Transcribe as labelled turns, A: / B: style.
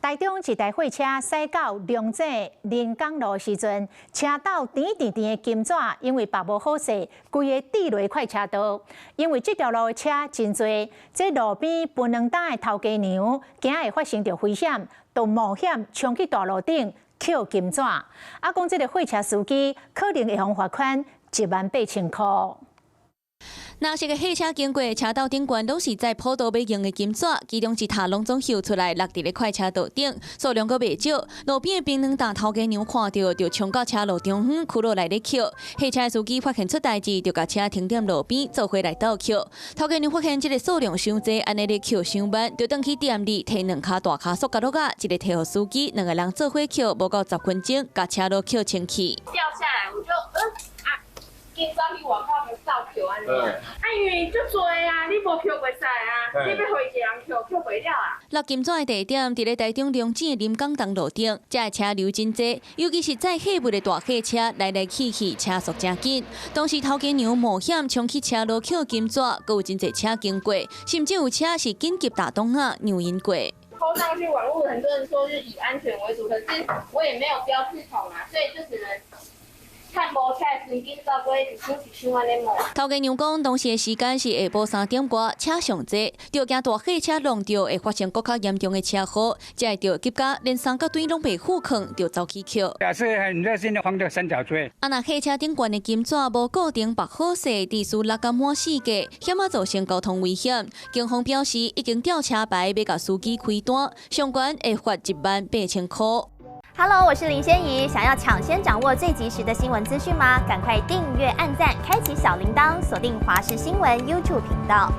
A: 台中一台货车驶到龙井临港路时阵，车道甜的金纸，因为把无好势，规个滴落快车道。因为这条路车真多，这路边分两档的头家娘，惊会发生着危险，就冒险冲去大路顶捡金纸。啊，讲这个货车司机可能会被罚款18000块。
B: 若是个货车经过车道顶悬，拢是在普渡要用的金纸，其中一塔拢总秀出来落伫咧快车道顶，数量阁袂少。路边的槟榔担头家娘看到，就冲到车路中央，窟落来咧捡。货车司机发现出代志，就甲车停在路边，做回来倒捡。头家娘发现这个数量伤济，安尼咧捡伤慢，就转去店里摕2卡大卡塑胶袋啊，一个摕互司机，2个人做伙捡，无到10分钟，甲车路捡清去。
C: 掉下来，我就今早去外口去扫票安尼。因为足多啊，你无票袂使啊，你要互一个人票袂了啊。
B: 落金纸的地点伫咧台中龙井的临港东路顶，这的车流真济，尤其是载货物的大客车来来去去，车速真紧。当时头家娘冒险冲去车路捡金纸，阁有真济车经过，甚至有车是紧急打灯啊让因过。
C: 抛上去网络，很多人说是以安全为主，可是我也没有标志筒啊，所以就只能。 看无车随紧走过一箱安尼摸。
B: 头家娘讲，当时的时间是下晡3点多，车上济，就惊大货车弄到会发生更较严重的车祸，才会着急甲连三角堆拢被护坑，就走去捡。
D: 也是很热心的放到三角锥。
B: 啊，若货车顶悬的金纸无固定绑好势，地势落甲满世界，险啊造成交通危险。警方表示，已经调车牌，要甲司机开单，上悬会罚18000块。
E: Hello， 我是林仙怡。想要抢先掌握最及时的新闻资讯吗？赶快订阅、按赞、开启小铃铛，锁定华视新闻 YouTube 频道。